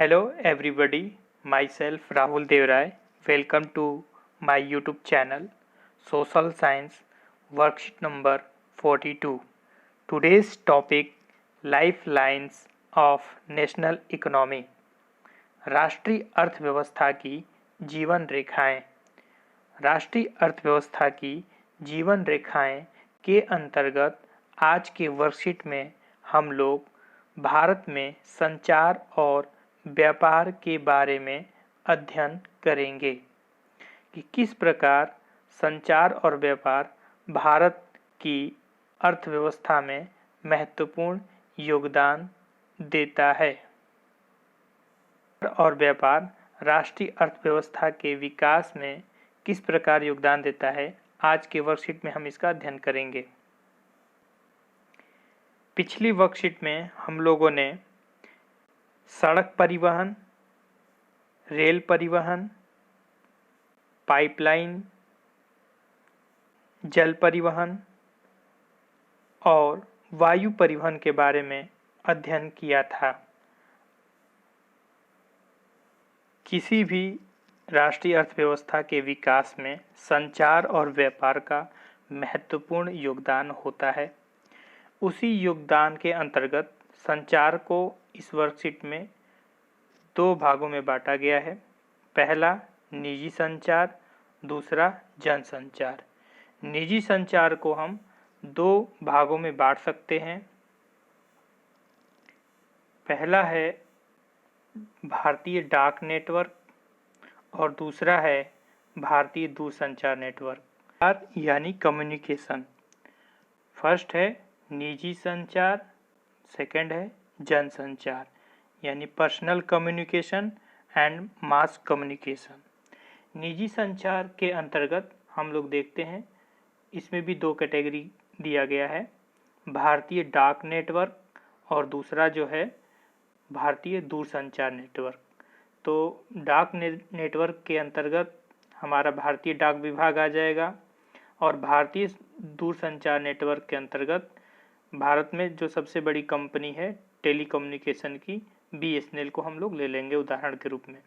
Hello everybody, myself Rahul Devrai. Welcome to my YouTube channel Social Science worksheet number 42. Today's topic Lifelines of National Economy. राष्ट्रीय अर्थव्यवस्था की जीवन रेखाएं। राष्ट्रीय अर्थव्यवस्था की जीवन रेखाएं के अंतर्गत आज के वर्कशीट में हम लोग भारत में संचार और व्यापार के बारे में अध्ययन करेंगे कि किस प्रकार संचार और व्यापार भारत की अर्थव्यवस्था में महत्वपूर्ण योगदान देता है और व्यापार राष्ट्रीय अर्थव्यवस्था के विकास में किस प्रकार योगदान देता है। आज के वर्कशीट में हम इसका अध्ययन करेंगे। पिछली वर्कशीट में हम लोगों ने सड़क परिवहन, रेल परिवहन, पाइपलाइन, जल परिवहन और वायु परिवहन के बारे में अध्ययन किया था। किसी भी राष्ट्रीय अर्थव्यवस्था के विकास में संचार और व्यापार का महत्वपूर्ण योगदान होता है। उसी योगदान के अंतर्गत संचार को इस वर्कशीट में दो भागों में बांटा गया है। पहला निजी संचार, दूसरा जनसंचार। निजी संचार को हम दो भागों में बांट सकते हैं। पहला है भारतीय डाक नेटवर्क और दूसरा है भारतीय दूरसंचार नेटवर्क यानी कम्युनिकेशन। फर्स्ट है निजी संचार, सेकंड है जनसंचार यानी personal communication and mass communication. निजी संचार के अंतर्गत हम लोग देखते हैं इसमें भी दो कैटेगरी दिया गया है, भारतीय डाक नेटवर्क और दूसरा जो है भारतीय दूरसंचार नेटवर्क। तो डाक नेटवर्क के अंतर्गत हमारा भारतीय डाक विभाग आ जाएगा और भारतीय दूरसंचार नेटवर्क के अंतर्गत भारत में जो सबसे बड़ी कंपनी है टेलीकम्युनिकेशन की BSNL को हम लोग ले लेंगे उदाहरण के रूप में।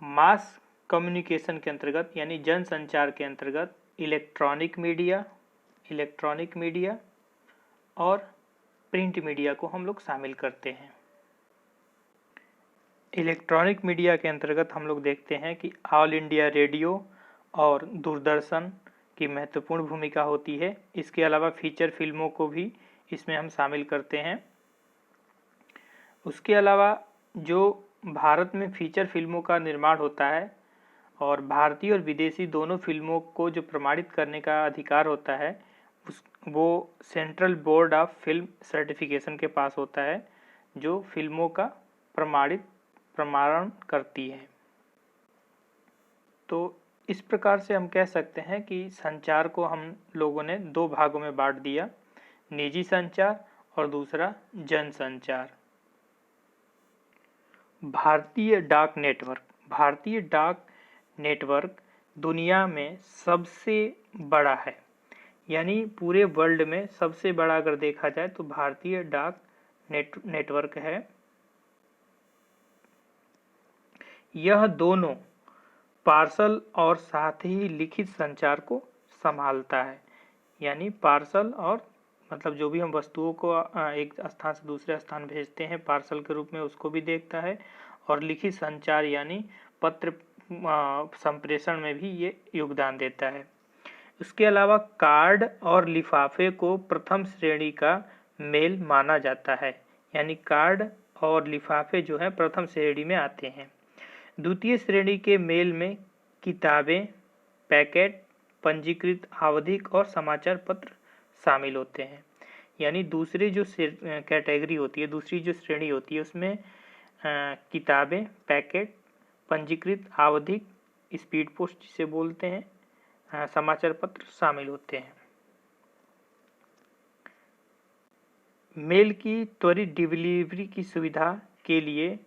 मास कम्युनिकेशन के अंतर्गत यानी जनसंचार के अंतर्गत इलेक्ट्रॉनिक मीडिया और प्रिंट मीडिया को हम लोग शामिल करते हैं। इलेक्ट्रॉनिक मीडिया के अंतर्गत हम लोग देखते हैं कि ऑल इंडिया रेडियो और दूरदर्शन की महत्वपूर्ण भूमिका होती है। इसके अलावा फीचर फिल्मों को भी इसमें हम शामिल करते हैं। उसके अलावा जो भारत में फीचर फिल्मों का निर्माण होता है और भारतीय और विदेशी दोनों फिल्मों को जो प्रमाणित करने का अधिकार होता है वो central board of film certification के पास होता है जो फिल्मों का प्रमाणन करती है। तो इस प्रकार से हम कह सकते हैं कि संचार को हम लोगों ने दो भागों में बांट दिया, निजी संचार और दूसरा जनसंचार। भारतीय डाक नेटवर्क दुनिया में सबसे बड़ा है, यानी पूरे वर्ल्ड में सबसे बड़ा अगर देखा जाए तो भारतीय डाक नेटवर्क है। यह दोनों पार्सल और साथ ही लिखित संचार को संभालता है, यानी पार्सल और मतलब जो भी हम वस्तुओं को एक स्थान से दूसरे स्थान भेजते हैं पार्सल के रूप में उसको भी देखता है और लिखित संचार यानी पत्र संप्रेषण में भी ये योगदान देता है। इसके अलावा कार्ड और लिफाफे को प्रथम श्रेणी का मेल माना जाता है, यानी कार्ड और लिफाफे जो है प्रथम श्रेणी में आते हैं। द्वितीय श्रेणी के मेल में किताबें, पैकेट, पंजीकृत आवधिक और समाचार पत्र शामिल होते हैं। यानी दूसरी जो कैटेगरी होती है, दूसरी जो श्रेणी होती है उसमें किताबें, पैकेट, पंजीकृत आवधिक, स्पीड पोस्ट जिसे बोलते हैं, समाचार पत्र शामिल होते हैं। मेल की त्वरित डिलीवरी की सुविधा के लिए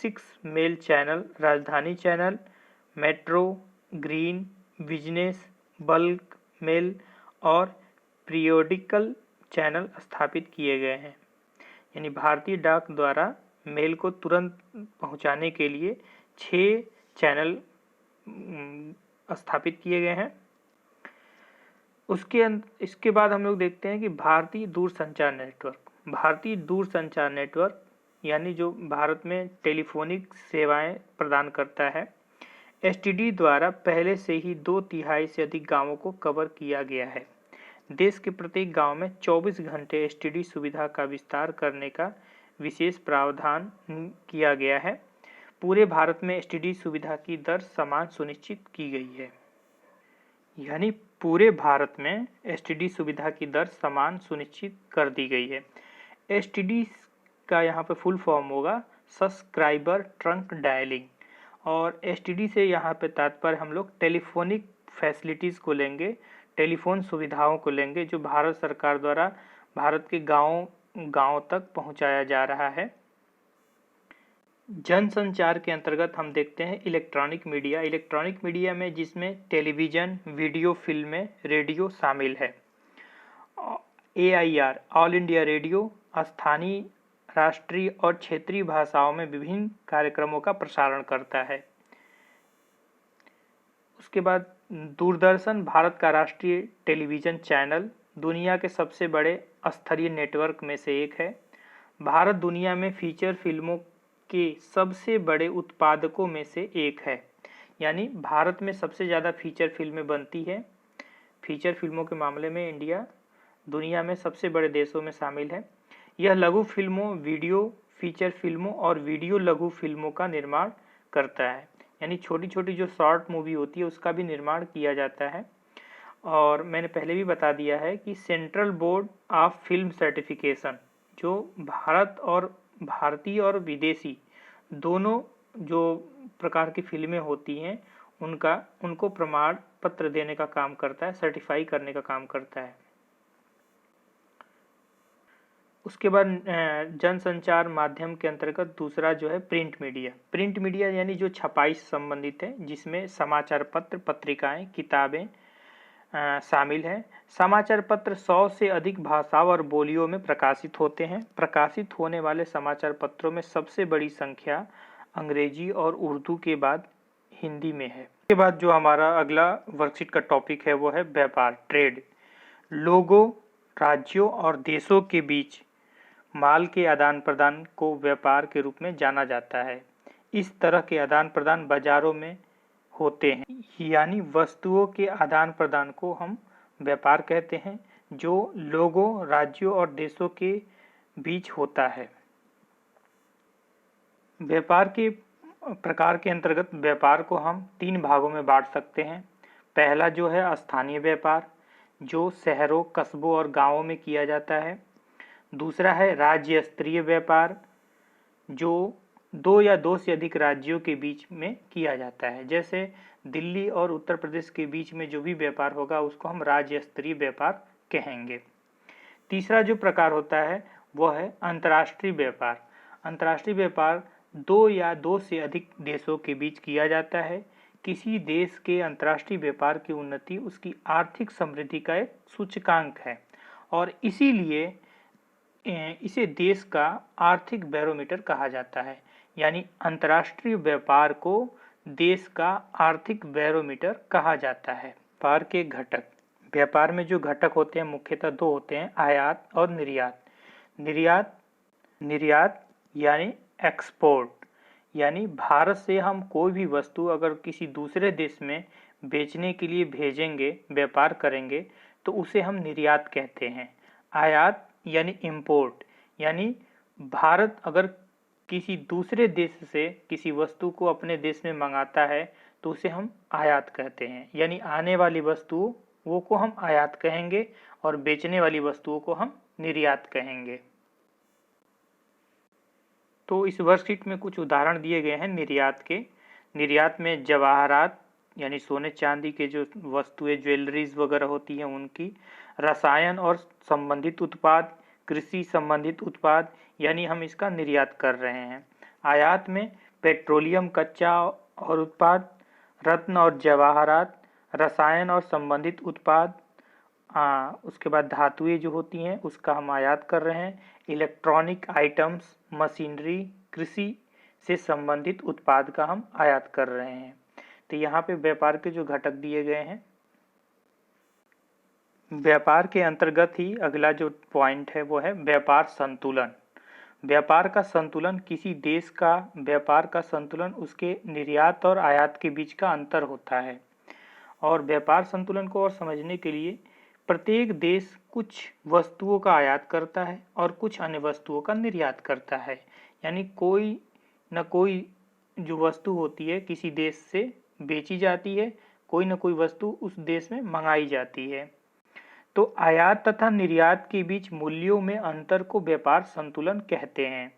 6 mail channel, Rajdhani channel, metro, green, business, bulk mail और पीरियोडिकल चैनल स्थापित किए गए हैं। यानी भारतीय डाक द्वारा मेल को तुरंत पहुंचाने के लिए 6 चैनल स्थापित किए गए हैं। इसके बाद हम लोग देखते हैं कि भारतीय दूरसंचार नेटवर्क। भारतीय दूरसंचार नेटवर्क यानी जो भारत में टेलीफोनिक सेवाएं प्रदान करता है, एसटीडी द्वारा पहले से ही 2/3 से अधिक गांवों को कवर किया गया है। देश के प्रत्येक गांव में 24 घंटे एसटीडी सुविधा का विस्तार करने का विशेष प्रावधान किया गया है। पूरे भारत में एसटीडी सुविधा की दर समान सुनिश्चित की गई है। यानी पूरे भारत में एसटीडी सुविधा की दर समान सुनिश्चित कर दी गई है। एसटीडी का यहाँ पे फुल फॉर्म होगा सब्सक्राइबर ट्रंक डायलिंग, और एसटीडी से यहाँ पे तात्पर्य हम लोग टेलीफोनिक फैसिलिटीज़ को लेंगे, टेलीफोन सुविधाओं को लेंगे जो भारत सरकार द्वारा भारत के गाँव तक पहुँचाया जा रहा है। जनसंचार के अंतर्गत हम देखते हैं इलेक्ट्रॉनिक मीडिया। इलेक्ट्रॉनिक मीडिया में जिसमें टेलीविज़न, वीडियो, फिल्में, रेडियो शामिल है। AIR ऑल इंडिया रेडियो स्थानीय, राष्ट्रीय और क्षेत्रीय भाषाओं में विभिन्न कार्यक्रमों का प्रसारण करता है। उसके बाद दूरदर्शन भारत का राष्ट्रीय टेलीविज़न चैनल दुनिया के सबसे बड़े स्तरीय नेटवर्क में से एक है। भारत दुनिया में फीचर फिल्मों के सबसे बड़े उत्पादकों में से एक है। यानी भारत में सबसे ज़्यादा फीचर फिल्में बनती है। फीचर फिल्मों के मामले में इंडिया दुनिया में सबसे बड़े देशों में शामिल है। यह लघु फिल्मों, वीडियो फीचर फिल्मों और वीडियो लघु फिल्मों का निर्माण करता है। यानी छोटी छोटी जो शॉर्ट मूवी होती है उसका भी निर्माण किया जाता है। और मैंने पहले भी बता दिया है कि central board of film certification जो भारत और भारतीय और विदेशी दोनों जो प्रकार की फिल्में होती हैं उनको प्रमाण पत्र देने का काम करता है, सर्टिफाई करने का काम करता है। उसके बाद जनसंचार माध्यम के अंतर्गत दूसरा जो है प्रिंट मीडिया। प्रिंट मीडिया यानी जो छपाई से संबंधित है, जिसमें समाचार पत्र, पत्रिकाएं, किताबें शामिल हैं। समाचार पत्र 100 से अधिक भाषाओं और बोलियों में प्रकाशित होते हैं। प्रकाशित होने वाले समाचार पत्रों में सबसे बड़ी संख्या अंग्रेजी और उर्दू के बाद हिंदी में है। इसके बाद जो हमारा अगला वर्कशीट का टॉपिक है वो है व्यापार, ट्रेड। लोगों, राज्यों और देशों के बीच माल के आदान प्रदान को व्यापार के रूप में जाना जाता है। इस तरह के आदान प्रदान बाजारों में होते हैं। यानी वस्तुओं के आदान प्रदान को हम व्यापार कहते हैं, जो लोगों, राज्यों और देशों के बीच होता है। व्यापार के प्रकार के अंतर्गत व्यापार को हम 3 भागों में बांट सकते हैं। पहला जो है स्थानीय व्यापार, जो शहरों, कस्बों और गांवों में किया जाता है। दूसरा है राज्य स्तरीय व्यापार, जो 2 या 2 से अधिक राज्यों के बीच में किया जाता है। जैसे दिल्ली और उत्तर प्रदेश के बीच में जो भी व्यापार होगा उसको हम राज्य स्तरीय व्यापार कहेंगे। तीसरा जो प्रकार होता है वह है अंतर्राष्ट्रीय व्यापार। अंतर्राष्ट्रीय व्यापार 2 या 2 से अधिक देशों के बीच किया जाता है। किसी देश के अंतर्राष्ट्रीय व्यापार की उन्नति उसकी आर्थिक समृद्धि का एक सूचकांक है और इसीलिए इसे देश का आर्थिक बैरोमीटर कहा जाता है। यानी अंतर्राष्ट्रीय व्यापार को देश का आर्थिक बैरोमीटर कहा जाता है। व्यापार के घटक, व्यापार में जो घटक होते हैं मुख्यतः 2 होते हैं, आयात और निर्यात। निर्यात यानी एक्सपोर्ट, यानी भारत से हम कोई भी वस्तु अगर किसी दूसरे देश में बेचने के लिए भेजेंगे, व्यापार करेंगे, तो उसे हम निर्यात कहते हैं। आयात यानी इंपोर्ट, यानी भारत अगर किसी दूसरे देश से किसी वस्तु को अपने देश में मंगाता है तो उसे हम आयात कहते हैं। यानी आने वाली वस्तुओं को हम आयात कहेंगे और बेचने वाली वस्तुओं को हम निर्यात कहेंगे। तो इस वर्कशीट में कुछ उदाहरण दिए गए हैं निर्यात के। निर्यात में जवाहरात यानी सोने चांदी के जो वस्तुएं, ज्वेलरीज वगैरह होती हैं उनकी, रसायन और संबंधित उत्पाद, कृषि संबंधित उत्पाद, यानी हम इसका निर्यात कर रहे हैं। आयात में पेट्रोलियम, कच्चा और उत्पाद, रत्न और जवाहरात, रसायन और संबंधित उत्पाद, उसके बाद धातुएं जो होती हैं उसका हम आयात कर रहे हैं। इलेक्ट्रॉनिक आइटम्स, मशीनरी, कृषि से संबंधित उत्पाद का हम आयात कर रहे हैं। तो यहाँ पे व्यापार के जो घटक दिए गए हैं, व्यापार के अंतर्गत ही अगला जो पॉइंट है वो है व्यापार संतुलन। व्यापार का संतुलन किसी देश का व्यापार का संतुलन उसके निर्यात और आयात के बीच का अंतर होता है। और व्यापार संतुलन को और समझने के लिए प्रत्येक देश कुछ वस्तुओं का आयात करता है और कुछ अन्य वस्तुओं का निर्यात करता है। यानी कोई न कोई जो वस्तु होती है किसी देश से बेची जाती है, कोई न कोई वस्तु उस देश में मंगाई जाती है। तो आयात तथा निर्यात के बीच मूल्यों में अंतर को व्यापार संतुलन कहते हैं।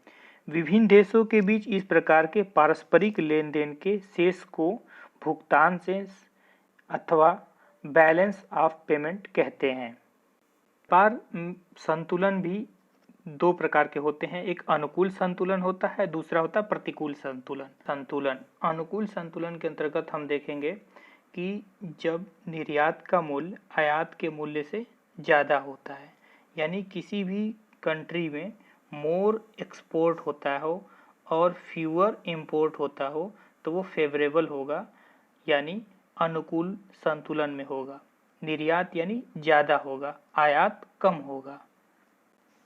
विभिन्न देशों के बीच इस प्रकार के पारस्परिक लेन देन के शेष को भुगतान शेष अथवा बैलेंस ऑफ पेमेंट कहते हैं। व्यापार संतुलन भी दो प्रकार के होते हैं, एक अनुकूल संतुलन होता है, दूसरा होता है प्रतिकूल संतुलन। अनुकूल संतुलन के अंतर्गत हम देखेंगे कि जब निर्यात का मूल्य आयात के मूल्य से ज़्यादा होता है, यानी किसी भी कंट्री में मोर एक्सपोर्ट होता हो और फ्यूअर इंपोर्ट होता हो तो वो फेवरेबल होगा, यानी अनुकूल संतुलन में होगा। निर्यात यानी ज़्यादा होगा, आयात कम होगा।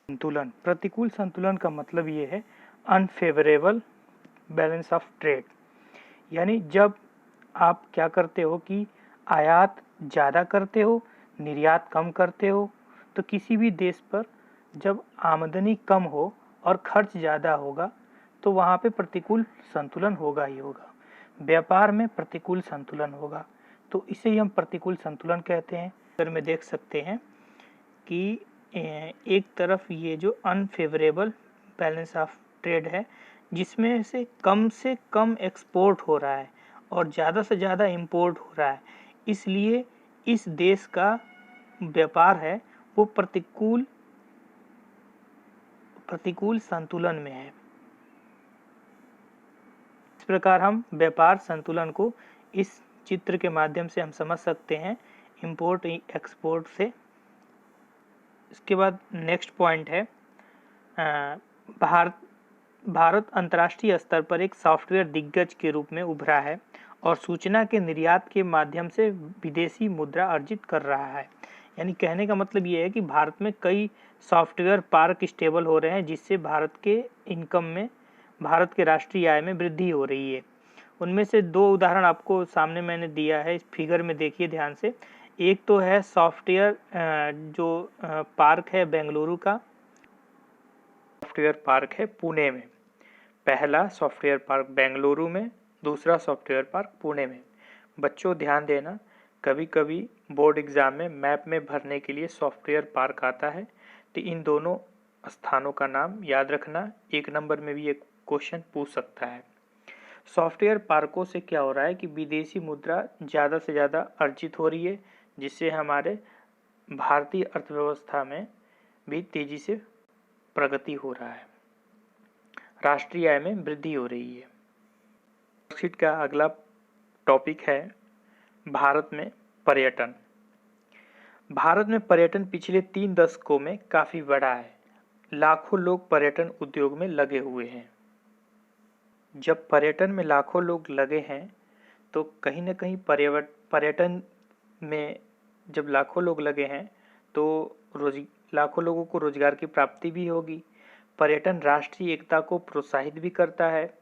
संतुलन प्रतिकूल संतुलन का मतलब ये है अनफेवरेबल बैलेंस ऑफ ट्रेड, यानी जब आप क्या करते हो कि आयात ज़्यादा करते हो, निर्यात कम करते हो, तो किसी भी देश पर जब आमदनी कम हो और खर्च ज़्यादा होगा तो वहाँ पे प्रतिकूल संतुलन होगा ही होगा। व्यापार में प्रतिकूल संतुलन होगा, तो इसे ही हम प्रतिकूल संतुलन कहते हैं। अगर में देख सकते हैं कि एक तरफ ये जो अनफेवरेबल बैलेंस ऑफ ट्रेड है जिसमें से कम एक्सपोर्ट हो रहा है और ज़्यादा से ज़्यादा इंपोर्ट हो रहा है, इसलिए इस देश का व्यापार है वो प्रतिकूल संतुलन में है। इस प्रकार हम व्यापार संतुलन को इस चित्र के माध्यम से हम समझ सकते हैं इंपोर्ट एक्सपोर्ट से। इसके बाद नेक्स्ट पॉइंट है भारत अंतर्राष्ट्रीय स्तर पर एक सॉफ्टवेयर दिग्गज के रूप में उभरा है और सूचना के निर्यात के माध्यम से विदेशी मुद्रा अर्जित कर रहा है। यानी कहने का मतलब ये है कि भारत में कई सॉफ्टवेयर पार्क स्टेबल हो रहे हैं जिससे भारत के इनकम में, भारत के राष्ट्रीय आय में वृद्धि हो रही है। उनमें से दो उदाहरण आपको सामने मैंने दिया है, इस फिगर में देखिए ध्यान से। एक तो है सॉफ्टवेयर जो पार्क है बेंगलुरु का, सॉफ्टवेयर पार्क है पुणे में। पहला सॉफ्टवेयर पार्क बेंगलुरु में, दूसरा सॉफ्टवेयर पार्क पुणे में। बच्चों ध्यान देना, कभी कभी बोर्ड एग्जाम में मैप में भरने के लिए सॉफ्टवेयर पार्क आता है, तो इन दोनों स्थानों का नाम याद रखना, एक नंबर में भी एक क्वेश्चन पूछ सकता है। सॉफ्टवेयर पार्कों से क्या हो रहा है कि विदेशी मुद्रा ज़्यादा से ज़्यादा अर्जित हो रही है, जिससे हमारे भारतीय अर्थव्यवस्था में भी तेजी से प्रगति हो रहा है, राष्ट्रीय आय में वृद्धि हो रही है। शीट का अगला टॉपिक है भारत में पर्यटन। भारत में पर्यटन पिछले 3 दशकों में काफ़ी बढ़ा है। लाखों लोग पर्यटन उद्योग में लगे हुए हैं। जब पर्यटन में लाखों लोग लगे हैं तो कहीं न कहीं पर्यटन में जब लाखों लोग लगे हैं तो लाखों लोगों को रोजगार की प्राप्ति भी होगी। पर्यटन राष्ट्रीय एकता को प्रोत्साहित भी करता है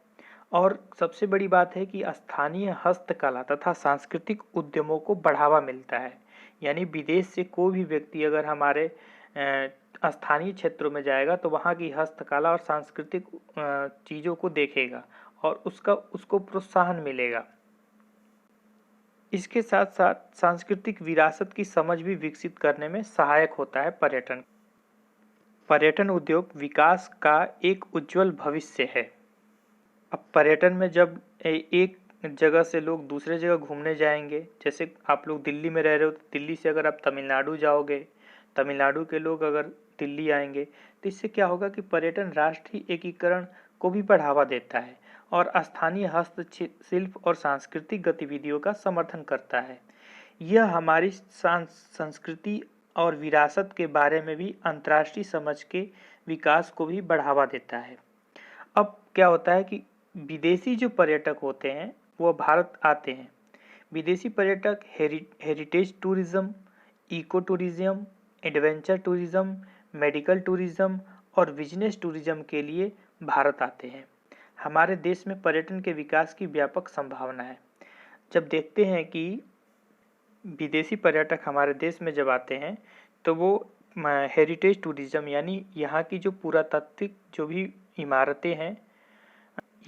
और सबसे बड़ी बात है कि स्थानीय हस्तकला तथा सांस्कृतिक उद्यमों को बढ़ावा मिलता है। यानी विदेश से कोई भी व्यक्ति अगर हमारे स्थानीय क्षेत्रों में जाएगा तो वहाँ की हस्तकला और सांस्कृतिक चीज़ों को देखेगा और उसको प्रोत्साहन मिलेगा। इसके साथ साथ सांस्कृतिक विरासत की समझ भी विकसित करने में सहायक होता है पर्यटन। पर्यटन उद्योग विकास का एक उज्जवल भविष्य है। अब पर्यटन में जब एक जगह से लोग दूसरे जगह घूमने जाएंगे, जैसे आप लोग दिल्ली में रह रहे हो तो दिल्ली से अगर आप तमिलनाडु जाओगे, तमिलनाडु के लोग अगर दिल्ली आएंगे तो इससे क्या होगा कि पर्यटन राष्ट्रीय एकीकरण को भी बढ़ावा देता है और स्थानीय हस्तशिल्प और सांस्कृतिक गतिविधियों का समर्थन करता है। यह हमारी संस्कृति और विरासत के बारे में भी अंतर्राष्ट्रीय समझ के विकास को भी बढ़ावा देता है। अब क्या होता है कि विदेशी जो पर्यटक होते हैं वो भारत आते हैं। विदेशी पर्यटक heritage tourism, eco tourism, adventure tourism, medical tourism और बिजनेस टूरिज्म के लिए भारत आते हैं। हमारे देश में पर्यटन के विकास की व्यापक संभावना है। जब देखते हैं कि विदेशी पर्यटक हमारे देश में जब आते हैं तो वो हेरिटेज टूरिज्म यानी यहाँ की जो पुरातात्विक जो भी इमारतें हैं,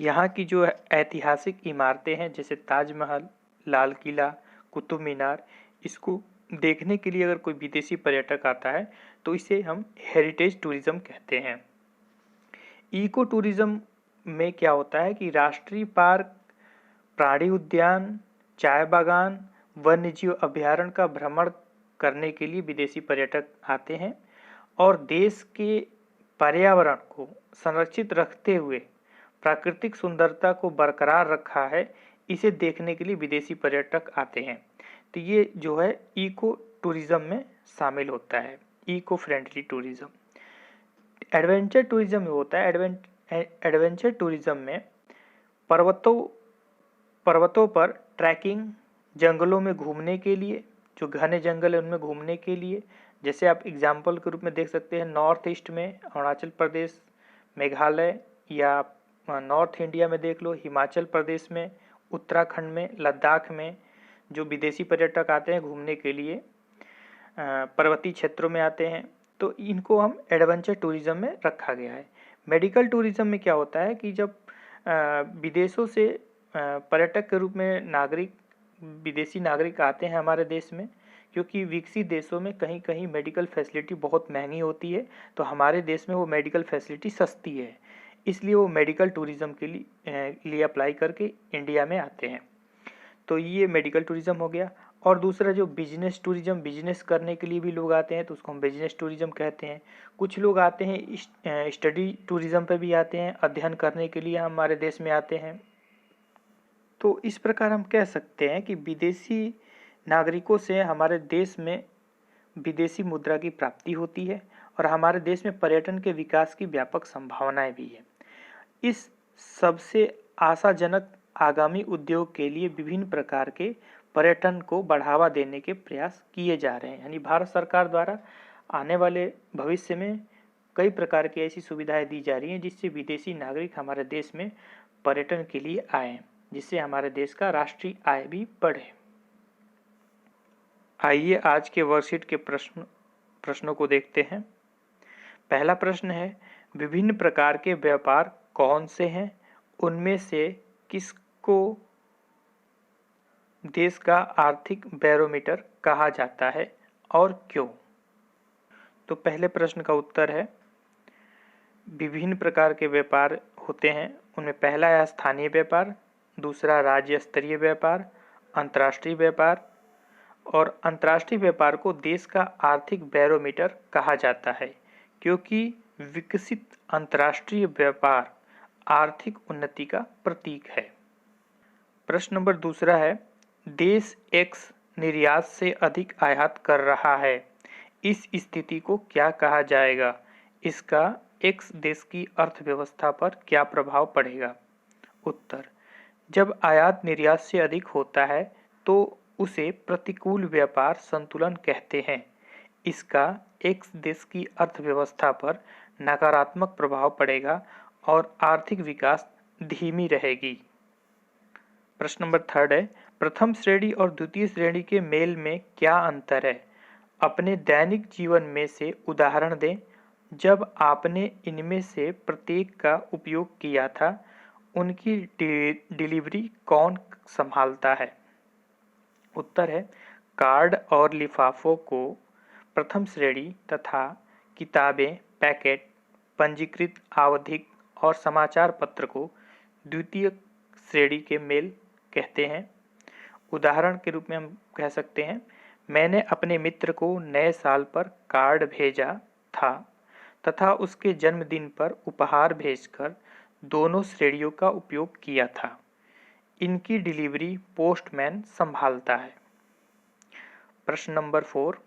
यहाँ की जो ऐतिहासिक इमारतें हैं जैसे ताजमहल, लाल किला, कुतुब मीनार, इसको देखने के लिए अगर कोई विदेशी पर्यटक आता है तो इसे हम हेरिटेज टूरिज्म कहते हैं। इको टूरिज्म में क्या होता है कि राष्ट्रीय पार्क, प्राणी उद्यान, चाय बागान, वन्यजीव अभ्यारण्य का भ्रमण करने के लिए विदेशी पर्यटक आते हैं और देश के पर्यावरण को संरक्षित रखते हुए प्राकृतिक सुंदरता को बरकरार रखा है, इसे देखने के लिए विदेशी पर्यटक आते हैं। तो ये जो है इको टूरिज्म में शामिल होता है, eco friendly tourism. Adventure tourism में होता है, एडवेंचर टूरिज्म में पर्वतों पर ट्रैकिंग, जंगलों में घूमने के लिए, जो घने जंगल है उनमें घूमने के लिए, जैसे आप एग्जाम्पल के रूप में देख सकते हैं नॉर्थ ईस्ट में अरुणाचल प्रदेश, मेघालय, या नॉर्थ इंडिया में देख लो हिमाचल प्रदेश में, उत्तराखंड में, लद्दाख में जो विदेशी पर्यटक आते हैं घूमने के लिए, पर्वतीय क्षेत्रों में आते हैं, तो इनको हम एडवेंचर टूरिज्म में रखा गया है। मेडिकल टूरिज्म में क्या होता है कि जब विदेशों से पर्यटक के रूप में विदेशी नागरिक आते हैं हमारे देश में, क्योंकि विकसित देशों में कहीं कहीं मेडिकल फैसिलिटी बहुत महंगी होती है, तो हमारे देश में वो मेडिकल फैसिलिटी सस्ती है, इसलिए वो मेडिकल टूरिज्म के लिए अप्लाई करके इंडिया में आते हैं। तो ये मेडिकल टूरिज्म हो गया। और दूसरा जो बिजनेस टूरिज्म, बिजनेस करने के लिए भी लोग आते हैं तो उसको हम बिजनेस टूरिज्म कहते हैं। कुछ लोग आते हैं स्टडी टूरिज्म पे भी आते हैं, अध्ययन करने के लिए हमारे देश में आते हैं। तो इस प्रकार हम कह सकते हैं कि विदेशी नागरिकों से हमारे देश में विदेशी मुद्रा की प्राप्ति होती है और हमारे देश में पर्यटन के विकास की व्यापक संभावनाएं भी है। इस सबसे आशाजनक आगामी उद्योग के लिए विभिन्न प्रकार के पर्यटन को बढ़ावा देने के प्रयास किए जा रहे हैं। यानी भारत सरकार द्वारा आने वाले भविष्य में कई प्रकार की ऐसी सुविधाएं दी जा रही हैं जिससे विदेशी नागरिक हमारे देश में पर्यटन के लिए आए, जिससे हमारे देश का राष्ट्रीय आय भी बढ़े। आइए आज के वर्कशीट के प्रश्नों को देखते हैं। पहला प्रश्न है, विभिन्न प्रकार के व्यापार कौन से हैं? उनमें से किसको देश का आर्थिक बैरोमीटर कहा जाता है और क्यों? तो पहले प्रश्न का उत्तर है, विभिन्न प्रकार के व्यापार होते हैं, उनमें पहला है स्थानीय व्यापार, दूसरा राज्य स्तरीय व्यापार, अंतर्राष्ट्रीय व्यापार, और अंतर्राष्ट्रीय व्यापार को देश का आर्थिक बैरोमीटर कहा जाता है क्योंकि विकसित अंतर्राष्ट्रीय व्यापार आर्थिक उन्नति का प्रतीक है। प्रश्न नंबर दूसरा है, देश एक्स निर्यात से अधिक आयात कर रहा है, इस स्थिति को क्या कहा जाएगा? इसका एक्स देश की अर्थव्यवस्था पर क्या प्रभाव पड़ेगा? उत्तर, जब आयात निर्यात से अधिक होता है तो उसे प्रतिकूल व्यापार संतुलन कहते हैं। इसका एक्स देश की अर्थव्यवस्था पर नकारात्मक प्रभाव पड़ेगा और आर्थिक विकास धीमी रहेगी। प्रश्न नंबर थर्ड है, प्रथम श्रेणी और द्वितीय श्रेणी के मेल में क्या अंतर है? अपने दैनिक जीवन में से उदाहरण दें जब आपने इनमें से प्रत्येक का उपयोग किया था। उनकी डिलीवरी कौन संभालता है? उत्तर है, कार्ड और लिफाफों को प्रथम श्रेणी तथा किताबें, पैकेट, पंजीकृत आवधिक और समाचार पत्र को द्वितीय श्रेणी के मेल कहते हैं। उदाहरण के रूप में हम कह सकते हैं, मैंने अपने मित्र को नए साल पर कार्ड भेजा था तथा उसके जन्मदिन पर उपहार भेजकर दोनों श्रेणियों का उपयोग किया था। इनकी डिलीवरी पोस्टमैन संभालता है। प्रश्न नंबर 4,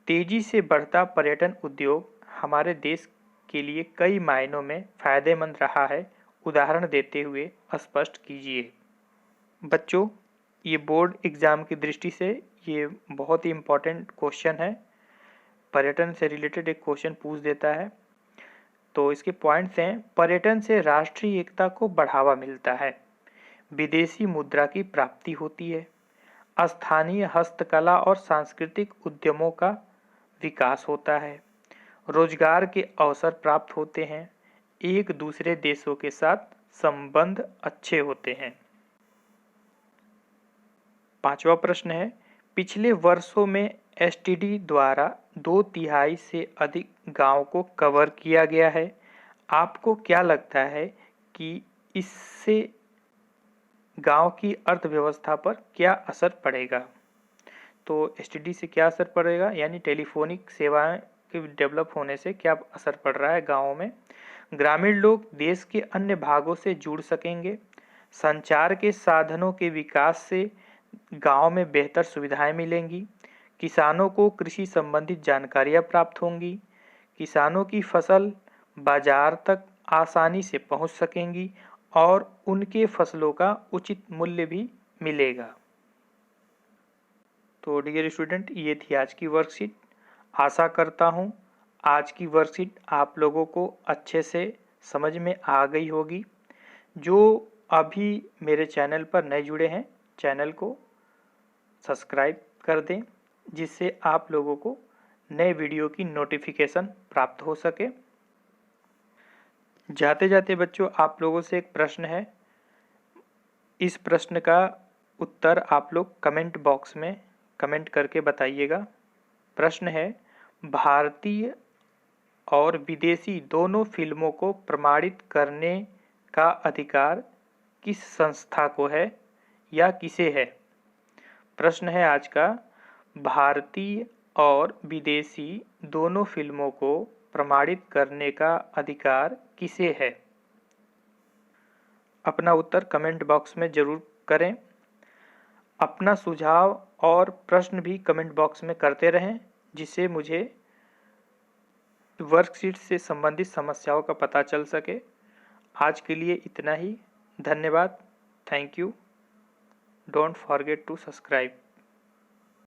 तेजी से बढ़ता पर्यटन उद्योग हमारे देश के लिए कई मायनों में फायदेमंद रहा है, उदाहरण देते हुए स्पष्ट कीजिए। बच्चों, ये बोर्ड एग्जाम की दृष्टि से ये बहुत ही इम्पोर्टेंट क्वेश्चन है। पर्यटन से रिलेटेड एक क्वेश्चन पूछ देता है। तो इसके पॉइंट्स हैं, पर्यटन से राष्ट्रीय एकता को बढ़ावा मिलता है, विदेशी मुद्रा की प्राप्ति होती है, स्थानीय हस्तकला और सांस्कृतिक उद्यमों का विकास होता है, रोजगार के अवसर प्राप्त होते हैं, एक दूसरे देशों के साथ संबंध अच्छे होते हैं। 5वां प्रश्न है, पिछले वर्षों में एसटीडी द्वारा 2/3 से अधिक गांव को कवर किया गया है। आपको क्या लगता है कि इससे गांव की अर्थव्यवस्था पर क्या असर पड़ेगा? तो एसटीडी से क्या असर पड़ेगा, यानी टेलीफोनिक सेवाएं के डेवलप होने से क्या असर पड़ रहा है गाँव में? ग्रामीण लोग देश के अन्य भागों से जुड़ सकेंगे। संचार के साधनों के विकास से गांव में बेहतर सुविधाएं मिलेंगी। किसानों को कृषि संबंधित जानकारियां प्राप्त होंगी। किसानों की फसल बाजार तक आसानी से पहुंच सकेंगी और उनके फसलों का उचित मूल्य भी मिलेगा। तो डियर स्टूडेंट, ये थी आज की वर्कशीट। आशा करता हूँ आज की वर्कशीट आप लोगों को अच्छे से समझ में आ गई होगी। जो अभी मेरे चैनल पर नए जुड़े हैं, चैनल को सब्सक्राइब कर दें, जिससे आप लोगों को नए वीडियो की नोटिफिकेशन प्राप्त हो सके। जाते जाते बच्चों, आप लोगों से एक प्रश्न है। इस प्रश्न का उत्तर आप लोग कमेंट बॉक्स में कमेंट करके बताइएगा। प्रश्न है, भारतीय और विदेशी दोनों फिल्मों को प्रमाणित करने का अधिकार किस संस्था को है या किसे है? प्रश्न है आज का, भारतीय और विदेशी दोनों फिल्मों को प्रमाणित करने का अधिकार किसे है? अपना उत्तर कमेंट बॉक्स में जरूर करें। अपना सुझाव और प्रश्न भी कमेंट बॉक्स में करते रहें, जिससे मुझे वर्कशीट से संबंधित समस्याओं का पता चल सके। आज के लिए इतना ही। धन्यवाद। Thank you. Don't forget to subscribe.